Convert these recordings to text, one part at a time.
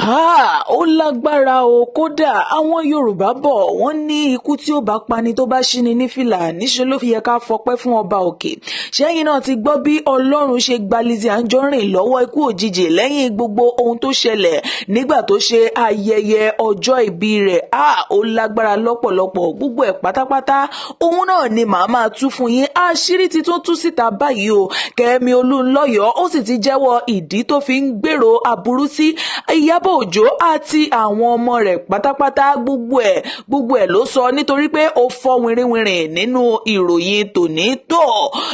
Ó lágbára o, kódà àwọn Yorùbá bọ̀ wọ́n ní ikú tí ó bá pani tó bá ṣíni ní fìlà níṣẹ́ ló fi yẹ ká fọpẹ́ fún ọba òkè. Ṣẹ́yìn náà ti gbọ́ bí Ọlọ́run ṣe gba Lizzy Anjorin lọ́wọ́ ikú òjijì lẹ́yìn gbogbo ohun tó ṣẹlẹ̀ nígbà tó ṣe ayẹyẹ ọjọ́ ìbí rẹ̀. Ó lágbára lọ́pọ̀lọpọ̀, gbogbo ẹ̀ pátápátá òun náà ni màá máa tú fún yín. Àṣírí ti tún tú síta báyìí o. Kẹ́mi Olúnlọ́yọ̀ ó sì ti jẹ́wọ́ ìdí tó fi ń gbèrò aburú sí Ìyábọ̀ Òjó àti àwọn ọmọ rẹ̀ pátápátá. Gbogbo ẹ̀ ló sọ nítorí pé ó fọ́ wìrìwìrì nínú ìròyìn tòní tó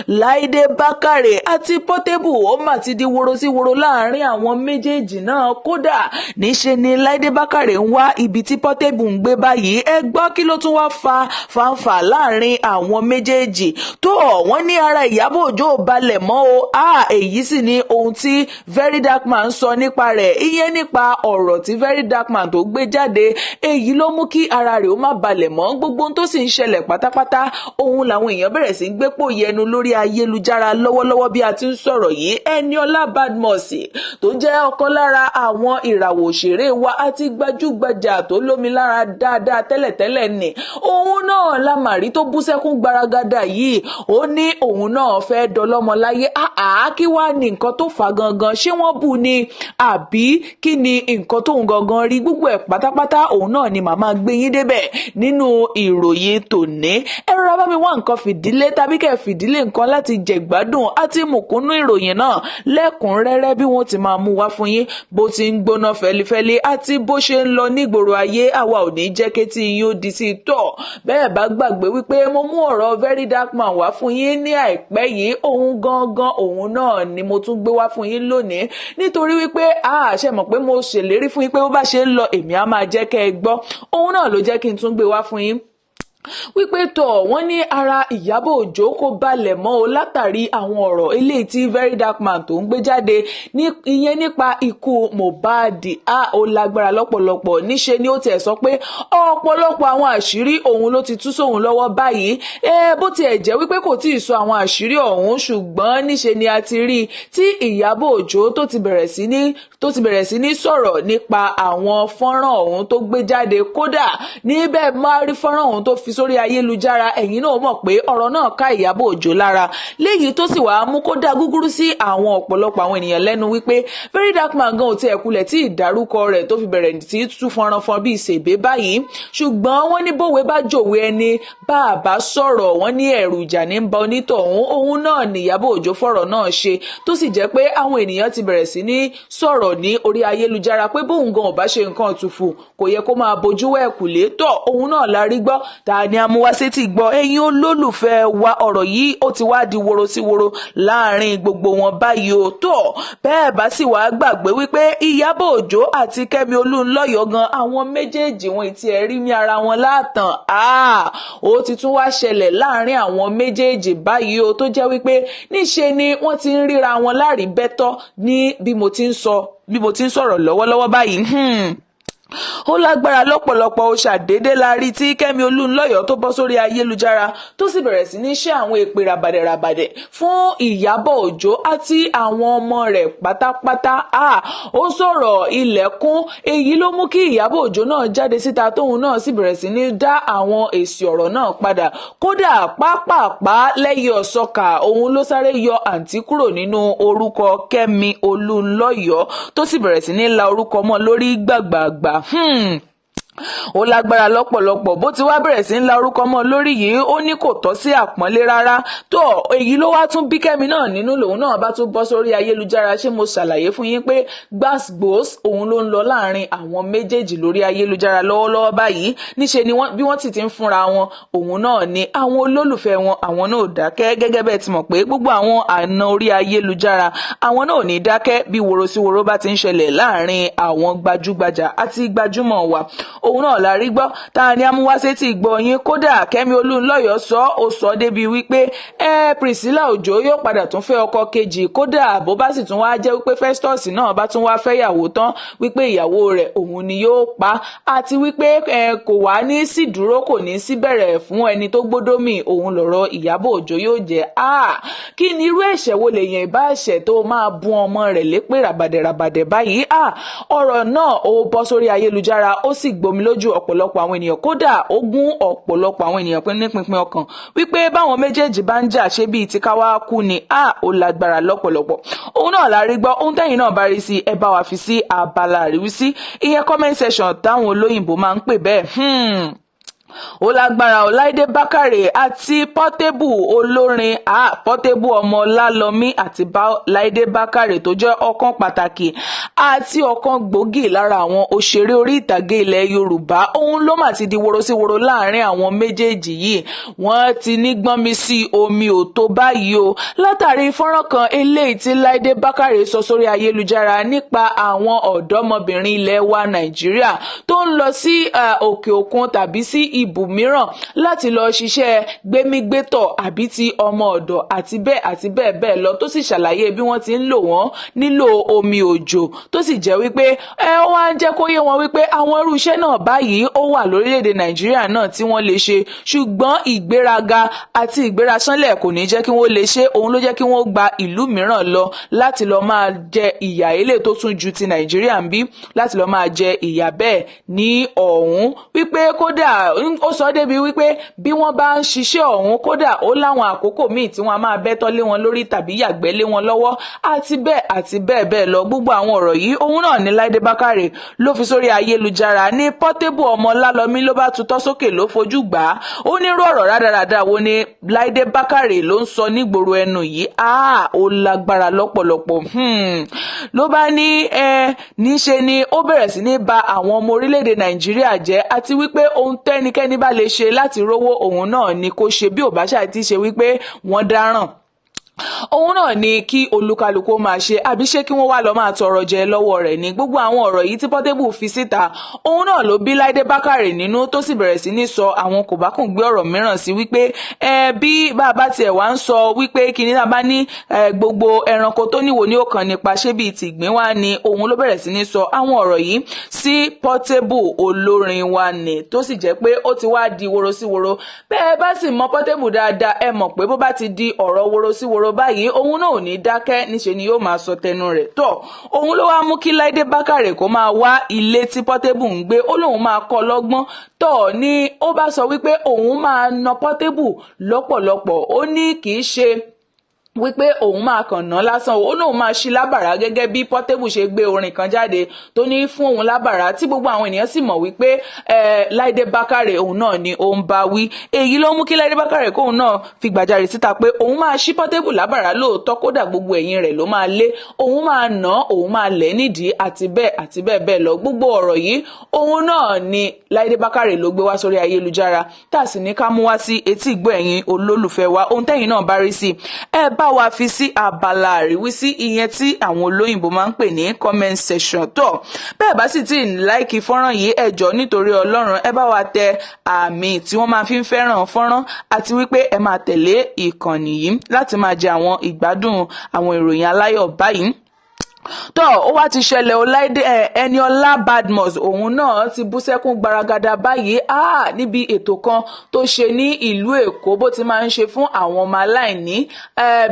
Láìdé Bákàrè àti Portable ó mà ti di woro sí woro láàrin àwọn méjèèjì náà. Kódà níṣe ni Láìdé Bákàrè ń wá ibi tí Portable ń gbé báyìí. Ẹ gbọ́ kí ló tún wá fa fàǹfà láàrin àwọn méjèèjì tó wọ́n ní ara Ìyábọ̀ Òjó ò balẹ̀ mọ́ o. Èyí sì ni ohun tí Very Dark Man sọ nípa rẹ̀. Ìyẹn nípa ọ̀rọ̀ tí Very Dark Man tó gbé jáde, èyí ló mú kí ara rẹ̀ ó má balẹ̀ mọ́. Gbogbo ohun tó sì ń ṣẹlẹ̀ pátápátá òun làwọn èèyàn bẹ̀rẹ̀ sí gbépò yẹnu lórí ayélujára lọ́wọ́lọ́wọ́ bí a ti ń sọ̀rọ̀ yìí. Ẹniọlá Badmus tó jẹ́ ọ̀kan lára àwọn ìràwọ̀ òṣèré wa àti gbajúgbajà tó lómi lára dáadáa tẹ́lẹ̀tẹ́lẹ̀ ni òun náà la màrí tó bú sẹ́kún gbaragada yìí. Ó ní òun náà fẹ́ dọlọ́mọ láyé. Kí wá ní nǹkan tó fà gangan? Ṣé wọ́n bú ni àbí kí ni nǹkan tóun gangan rí? Gbogbo ẹ̀ pátápátá òun náà ni màmá gbé yín débẹ̀ nínú ìròyìn tòní. Ẹ rọra bá mi wá nǹkan fìdílé tàbí kẹ́ fìdílé nǹkan láti jẹ̀gbádùn àti mùkúnnú ìròyìn náà lẹ́kùnrẹ́rẹ́ bí wọ́n ti máa mú wá fún yín bó ti ń gbóná fẹ́lifẹ́li àti bó ṣe ń lọ nígboro ayé. Àwa ò ní jẹ́ kétí yín ó di sí tọ̀. Bẹ́ẹ̀ bá gbàgbé wípé mo mú ọ̀rọ̀ Very Dark Man wá fún yín ní àìpẹ́ yìí, òun gangan òun náà ni mo tún gbé wá fún yín lónìí nítorí wípé ṣe mọ̀ pé mo ṣèlérí fún yín pé bó bá ṣe ń lọ èmi á máa jẹ́ kẹ́ ẹ gbọ́. Òun náà ló jẹ́ kí n tún gbé wá fún yín wípé wọ́n ní ara Ìyábọ̀ Òjó kò balẹ̀ mọ́ o látàrí àwọn ọ̀rọ̀ eléyìí tí Very Dark Man tó ń gbé jáde ìyẹn nípa ikú Mohbad. Ó lágbára lọ́pọ̀lọpọ̀. Níṣe ni ó tiẹ̀ sọ pé ọ̀pọ̀lọpọ̀ àwọn àṣírí òun ló ti tú sóhun lọ́wọ́ báyìí. Bó tiẹ̀ jẹ́ wípé kò tí ì sọ àwọn àṣírí ọ̀hún, ṣùgbọ́n níṣe ni a ti rí i tí Ìyábọ̀ Òjó tó ti bẹ̀rẹ̀ sí ní sọ̀rọ̀ nípa àwọn fọ́nrán ọ̀hún tó gbé jáde. Kódà níbẹ̀ máa rí fọ́nrán ọ̀hún tó fi sórí ayélujára. Ẹ̀yin náà mọ̀ pé ọ̀rọ̀ náà ká Ìyábọ̀ Òjó lára, léyìí tó sì wá mú kó dá gúgúrú sí àwọn ọ̀pọ̀lọpọ̀ àwọn ènìyàn lẹ́nu wípé Very Dark Man gan ò tiẹ̀ kulẹ̀ tí ìdárúkọ rẹ̀ tó fi bẹ̀rẹ̀ sí tú fọ́nrán bíi ṣèbé báyìí. Ṣùgbọ́n wọ́n ní bówe bá jòwe ẹni bá a bá sọ̀rọ̀, wọ́n ní ẹ̀rù ìjà ní ń ba onítọ̀hún. Òun náà ni Ìyábọ̀ Òjó fọ̀rọ̀ náà ṣe tó sì jẹ́ pé àwọn ènìyàn ti bẹ̀rẹ̀ sí ní sọ̀rọ̀ ní orí ayélujára pé bóun gan ò bá ṣe nǹkan òtúfù kò yẹ kó máa bojú wẹ̀kùlé. Òun náà la rí gbọ́. Ta ni amúwásétì gbọ́? Ẹ̀yin olólùfẹ́ wa, ọ̀rọ̀ yìí ó ti wá di woro sí woro láàrin gbogbo wọn báyìí o. Bẹ́ẹ̀ bá sì wá gbàgbé wípé Ìyábọ̀ Òjó àti Kẹ́mi Olúnlọ́yọ̀ gan àwọn méjèèjì wọn ti rí ní ara wọn látàn. Ó ti tún wá ṣẹlẹ̀ láàrin àwọn méjèèjì báyìí o tó jẹ́ wípé níṣe ni wọ́n ti ń ríra wọn lárí bẹ́tọ́ ní bí mo ti ń sọ̀rọ̀ lọ́wọ́lọ́wọ́ báyìí. Ó lágbára lọ́pọ̀lọpọ̀. Ó ṣàdédé la rí tí Kẹ́mi Olúnlọ́yọ̀ tó bọ́ sórí ayélujára tó sì bẹ̀rẹ̀ sí ní ṣe àwọn èpè ràbàdẹ̀ràbàdẹ̀ fún Ìyábọ̀ Òjó àti àwọn ọmọ rẹ̀ pátápátá. Ó sọ̀rọ̀ ilẹ̀kùn. Èyí ló mú kí Ìyábọ̀ Òjó náà jáde síta tóun náà sì bẹ̀rẹ̀ sí ní dá àwọn èsì ọ̀rọ̀ náà padà. Kódà pápápá lẹ́yìn ọ̀sọ́kà òun ló sáré yọ àǹtí kúrò nínú orúkọ Kẹ́mi Olúnlọ́yọ̀ tó sì bẹ̀rẹ̀ sí ní la orúkọ mọ́ lórí gbàgbàgbà. Ó lágbára lọ́pọ̀lọpọ̀. Bó ti wá bẹ̀rẹ̀ sí ń la orúkọ mọ́ lórí yìí, ó ní kò tọ́ sí àpọ́nlé rárá. Èyí ló wá tún bí Kẹ́mi náà nínú lòun náà bá tún bọ́ sórí ayélujára. Ṣé mo ṣàlàyé fún yín pé gbàsgbòs òun ló ń lọ láàrin àwọn méjèèjì lórí ayélujára lọ́wọ́lọ́wọ́ báyìí. Níṣe ni bí wọ́n ti ń fúnra wọn, òun náà ni àwọn olólùfẹ́ wọn àwọn náà ò dákẹ́. Gẹ́gẹ́ bẹ́ẹ̀ ti mọ̀ pé gbogbo àwọn àna orí ayélujára àwọn náà ò ní dákẹ́ bí woro sí woro bá ti ń ṣẹlẹ̀ láàrin àwọn gbajúgbajà àti gbajúmọ̀ wa. òun náà la rí gbọ́ ta ni amúwáṣẹ́ ti gbọ́ yín. Kódà Kẹ́mi Olúnlọ́yọ̀ ó sọ débi wípé Priscilla Òjó yóò padà tún fẹ́ ọkọ kejì. Kódà bó bá sì tún wá jẹ́ wípé Festus náà bá tún wá fẹ́yàwó tán wípé ìyàwó rẹ̀ òun ni yóò pa, àti wípé kò wá ní sí dúró kò ní sí bẹ̀rẹ̀ fún ẹni tó gbódómì, òun lọ̀rọ̀ Ìyábọ̀ Òjó yóò jẹ́. Kí ni irú ẹ̀ṣẹ̀ wo lèèyàn ìbá ẹ̀ṣẹ̀ tó máa bún ọmọ rẹ̀ lépè ràbàdẹ̀ràbàdẹ̀ báyìí? Ọ̀rọ̀ náà ó bọ́ sórí ayélujára ó sì gbomi lójú ọ̀pọ̀lọpọ̀ àwọn ènìyàn. Kódà ó gún ọ̀pọ̀lọpọ̀ àwọn ènìyàn ní pínpín ọkàn wípé báwọn méjèèjì bá ń jà ṣe bíi ti káwá kú ni. Ó lágbára lọ́pọ̀lọpọ̀. Òun náà la rí gbọ́. Ohun tẹ́yìn náà bá rí sí ẹ bá wa fi sí abala àríwísí, ìyẹn comment section táwọn olóyìnbó máa ń pè bẹ́ẹ̀. Ó lágbára Ọláìdé Bákàrè àti Portable olórin Portable ọmọ Lálọmí àti Láìdé Bákàrè tó jẹ́ ọ̀kan pàtàkì àti ọ̀kan gbòógì lára àwọn òṣèré orí ìtàgé ilẹ̀ Yorùbá. Òun ló mà ti di woro sí woro láàrin àwọn méjèèjì yìí. Wọ́n ti ní gbọ́nmi sí omi ò tó báyìí o, látàrí fọ́nrán kan eléyìí tí Láìdé Bákàrè sọ sórí ayélujára nípa àwọn ọ̀dọ́mọbìnrin ilẹ̀ wa Nàìjíríà tó ń lọ sí òkè òkun tàbí sí ibòmíràn láti lọ ṣiṣẹ́ gbémígbétọ̀ àbí ti ọmọ ọ̀dọ̀ àti bẹ́ẹ̀ bẹ́ẹ̀ lọ, tó sì ṣàlàyé bí wọ́n ti ń lò wọ́n nílò omi òjò, tó sì jẹ́ wípé ó wá ń jẹ́ kó yé wọn wípé àwọn irú iṣẹ́ náà báyìí ó wà lórílẹ̀‐èdè Nàìjíríà náà tí wọ́n lè ṣe, ṣùgbọ́n ìgbéraga àti ìgbérasánlẹ̀ kò ní jẹ́ kí wọ́n lè ṣe. Òun ló jẹ́ kí wọ́n gba ìlú mìíràn lọ láti lọ máa jẹ ìyà ilé tó tún ju ti Nàìjíríà ń bí, láti lọ máa jẹ ìyà bẹ́ẹ̀ ní ọ̀hún. Wípé kódà ó sọ débi wípé bí wọ́n bá ń ṣiṣẹ́ ọ̀hún, kódà ó láwọn àkókò míì tí wọ́n á máa bẹ́tọ́ lé wọn lórí tàbí yàgbẹ́ lé wọn lọ́wọ́ àti bẹ́ẹ̀ bẹ́ẹ̀ lọ. Gbogbo àwọn ọ̀rọ̀ yìí òun náà ní Láìdé Bákàrè ló fi sórí ayélujára. Ní Portable ọmọ Lálọmí ló bá tutọ́ sókè ló fojú gbà á. Ó ní irú ọ̀rọ̀ rádaràda wo ni Láìdé Bákàrè ló ń sọ nígboro ẹnu yìí? Ó lágbára lọ́pọ̀lọpọ̀. Ló bá ní níṣe ni ó bẹ̀rẹ̀ sí ní ba àwọn ọmọ orílẹ̀-èdè Nàìjíríà jẹ́, àti wípé ohun tẹ́nikẹ́ni bá lè ṣe láti rówó òun náà ni kó ṣe, bí ò bá ṣáà ti ṣe wípé wọ́n dáràn. Òun náà ni kí olúkálùkù máa ṣe, àbí ṣé kí wọ́n wá lọ máa tọrọ jẹ lọ́wọ́ rẹ̀ ní. Gbogbo àwọn ọ̀rọ̀ yìí tí Portable fi síta, òun náà ló bí Láìdé Bákàrè nínú, tó sì bẹ̀rẹ̀ sí ní sọ àwọn kòbákùngbé ọ̀rọ̀ mìíràn sí wípé bí bàbá tiẹ̀ wá ń sọ wípé kíní náà bá ní gbogbo ẹranko tó níwò ní ọkàn nípa ṣé bíi tìgbín wá ni. Òun ló bẹ̀rẹ̀ sí ní sọ àwọn ọ̀rọ̀ yìí sí Portable olórin wa ni, tó sì jẹ́ pé ó ti wá di woro sí woro. Bẹ́ẹ̀ bá sì mọ Portable dáadáa, ẹ mọ̀ pé bó bá ti di ọ̀rọ̀ woro sí woro báyìí, òun náà ò ní dákẹ́, níṣe ni yóò máa sọ tẹnu rẹ̀. Òun ló wá mú kí Láìdé Bákàrè kó máa wá ilé tí Portable ń gbé, ó lóun máa kọ́ lọ́gbọ́n. Ni ó bá sọ wípé òun máa na Portable lọ́pọ̀lọpọ̀. Ó ní kì í ṣe wípé òun máa kàn ná lásán, ó lóun máa ṣí lábàrá gẹ́gẹ́ bí Portable ṣe gbé orin kan jáde tó ní fún òun lábàrá, tí gbogbo àwọn ènìyàn sì mọ̀ wípé Láìdé Bákàrè òun náà ni ó ń bá wí. Èyí ló mú kí Láìdé Bákàrè kóun náà fi gbàjarè síta pé òun máa ṣí Portable lábàrá lóòótọ́, kódà gbogbo ẹ̀yìn rẹ̀ ló máa lé, òun máa ná, òun máa lẹ̀ nídìí àti bẹ́ẹ̀ lọ. Gbogbo ọ̀rọ̀ yìí òun náà ni Láìdé Bákàrè ló gbé wá sórí ayélujára, tá a sì ní ká mú wá sí etí ìgbọ́ ẹ̀yin olólùfẹ́ wa. Ohun tẹ́yin náà bá rí sí bá wa fi sí abala àríwísí, ìyẹn tí àwọn olóyìnbó máa ń pè ní comment section. Bẹ́ẹ̀ bá sì ti láìkì fọ́nrán yìí, ẹ jọ̀ọ́ nítorí Ọlọ́run ẹ bá wa tẹ àmì tí wọ́n máa fi ń fẹ́ràn fọ́nrán, àti wípé ẹ máa tẹ̀lé ìkànnì yìí láti máa jẹ àwọn ìgbádùn àwọn ìròyìn aláyọ̀ báyìí. Ó wá ti ṣẹlẹ̀ Ọláìdé Ẹniọlá Badmus, òun náà ti bú sẹ́kún gbaragada báyìí níbi ètò kan tó ṣe ní ìlú Èkó, bó ti máa ń ṣe fún àwọn ọmọ aláìní.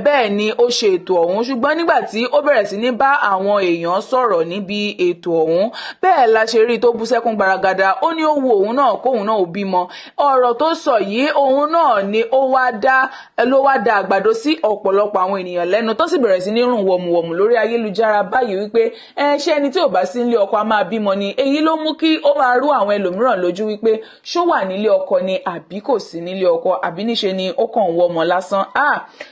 Bẹ́ẹ̀ ni ó ṣe ètò ọ̀hún, ṣùgbọ́n nígbà tí ó bẹ̀rẹ̀ sí ní bá àwọn èèyàn sọ̀rọ̀ níbi ètò ọ̀hún, bẹ́ẹ̀ la ṣe rí tó bú sẹ́kún gbaragada. Ó ní ó wu òun náà kóun náà ò bímọ. Ọ̀rọ̀ tó sọ yìí òun náà ni ló wá dá àgbàdo sí ọ̀pọ̀lọpọ̀ àwọn ènìyàn lẹ́nu, tó sì bẹ̀rẹ̀ sí ní rùn wọ̀mùwọ̀mù lórí ayélujára báyìí wípé ṣé ẹni tí ò bá sí nílé ọkọ a máa bímọ ni. Èyí ló mú kí ó máa rú àwọn ẹlòmíràn lójú wípé ṣó wà nílé ọkọ ni àbí kò sí nílé ọkọ, àbí níṣe ni ó kàn ń wọmọ lásán.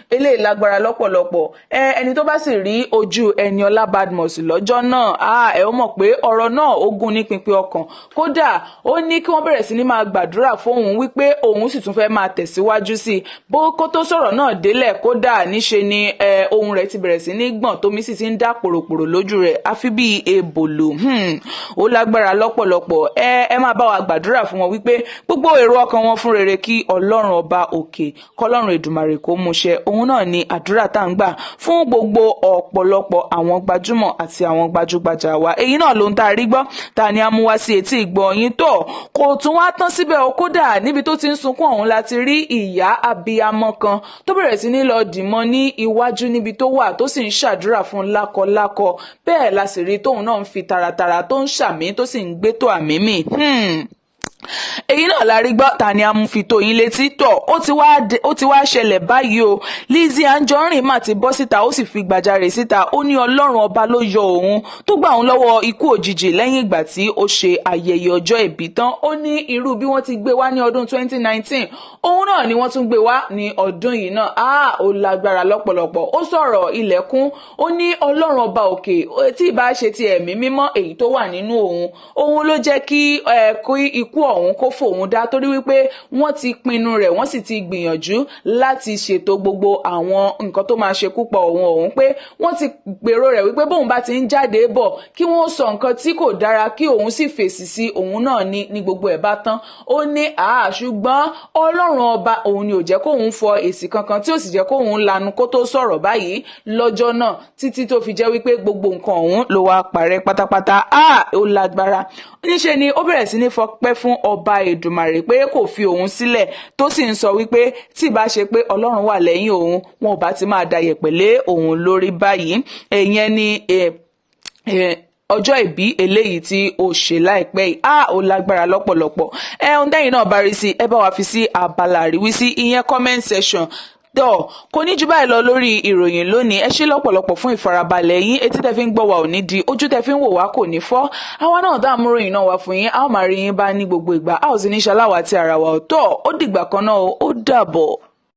Eléyìí lágbára lọ́pọ̀lọpọ̀. Ẹni tó bá sì rí ojú Ẹniọlá Badmus lọ́jọ́ náà, ẹ ó mọ̀ pé ọ̀rọ̀ náà ó gún ní pínpín ọkàn. Kódà ó ní kí wọ́n bẹ̀rẹ̀ sí ní máa gbàdúrà fóun wípé òun sì tún fẹ́ máa tẹ̀síwájú sí i. Bó kó tó sọ̀rọ̀ náà délẹ̀, kódà níṣe ni ohun rẹ̀ ti bẹ̀rẹ̀ sí ní gbọ̀n, tómi sì ti ń dàpòrò pòròpòrò lójú rẹ̀ àfi bíi ebòlò. Ó lágbára lọ́pọ̀lọpọ̀. Ẹ máa bá wa gbàdúrà fún wọn wípé gbogbo èrò ọkàn wọn fún rere kí Ọlọ́run ọba òkè kọ́lọ́run Èdùmàrè kó múṣẹ. Òun náà ni àdúrà tá ń gbà fún gbogbo ọ̀pọ̀lọpọ̀ àwọn gbajúmọ̀ àti àwọn gbajúgbajà wa. Èyí náà ló ń tá a rí gbọ́ ta ni a mú wá sí etí ìgbọ́ yín tó. Kò tún wá tán síbẹ̀ o, kódà níbi tó ti ń sunkún ọ̀hún láti rí ìyá abiyamọ kan tó bẹ̀rẹ̀ sí ní lọ dìmọ́ ní iwájú níbi tó wà tó sì ń ṣàdúrà fún lákọlákọ. Bẹ́ẹ̀ la sì rí tóun náà ń fi taratara tó ń ṣàmì tó sì ń gbé tó àmì mì. Èyí náà la rí gbọ́ ta ni a mú fi tó yín létí tọ̀. Ó ti wá ṣẹlẹ̀ báyìí o. Lizzy Anjorin mà ti bọ́ síta ó sì fi gbàjarè síta. Ó ní Ọlọ́run ọba ló yọ òun tó gbà òun lọ́wọ́ ikú òjijì lẹ́yìn ìgbà tí ó ṣe ayẹyẹ ọjọ́ ìbí tán. Ó ní irú bí wọ́n ti gbé wá ní ọdún 2019 òun náà ni wọ́n tún gbé wá ní ọdún yìí náà. Ó lágbára lọ́pọ̀lọpọ̀. Ó sọ̀rọ̀ ilẹ̀kùn. Ó ní Ọlọ́run ọba òkè tí ìbá ṣe ti ẹ̀mí mímọ́ èyí tó wà nínú òun ló jẹ́ kí ikú ọ̀hún kó fòun dá, torí wípé wọ́n ti pinnu rẹ̀, wọ́n sì ti gbìyànjú láti ṣètò gbogbo àwọn nǹkan tó máa ṣekú pa òun pé wọ́n ti gbèrò rẹ̀ wípé bóun bá ti ń jáde bọ̀ kí wọ́n sọ nǹkan tí kò dára kí òun sì fèsì sí òun náà ní gbogbo ẹ̀ bá tán. Ó ní ṣùgbọ́n Ọlọ́run ọba òun ni ò jẹ́ kóun fọ èsì kankan tí ò sì jẹ́ kóun lanu kó tó sọ̀rọ̀ báyìí lọ́jọ́ náà títí tó fi jẹ́ wípé gbogbo nǹkan òun ló wá parẹ́ pátápátá. Ó lágbára. Níṣe ni ó bẹ̀rẹ̀ sí ní fọpẹ́ fún ọba Èdùmàrè pé kò fi òun sílẹ̀ tó sì ń sọ wípé tí ìbá ṣe pé Ọlọ́run wà lẹ́yìn òun wọn ò bá ti máa da yẹ̀pẹ̀ lé òun lórí báyìí. Ìyẹn ni ọjọ́ ìbí eléyìí tí ó ṣe láìpẹ́ yìí. Ó lágbára lọ́pọ̀lọpọ̀. Ohun tẹ́yin náà bá rí sí ẹ bá wa fi sí abala àríwísí ìyẹn comment section. Kò ní jù báyìí lọ lórí ìròyìn lónìí. Ẹ ṣé lọ́pọ̀lọpọ̀ fún ìfarabalẹ̀ yín. Etí tẹ́ fi ń gbọ́ wa ò ní di, ojú tẹ́ fi ń wò wá kò ní fọ́. Àwa náà dá àmúròyìn náà wá fún yín. A ó máa rí yín bá ní gbogbo ìgbà. A ò sì ní ṣaláwá tí ara wa ò tọ́. Ó dìgbà kan náà ó dàbọ̀.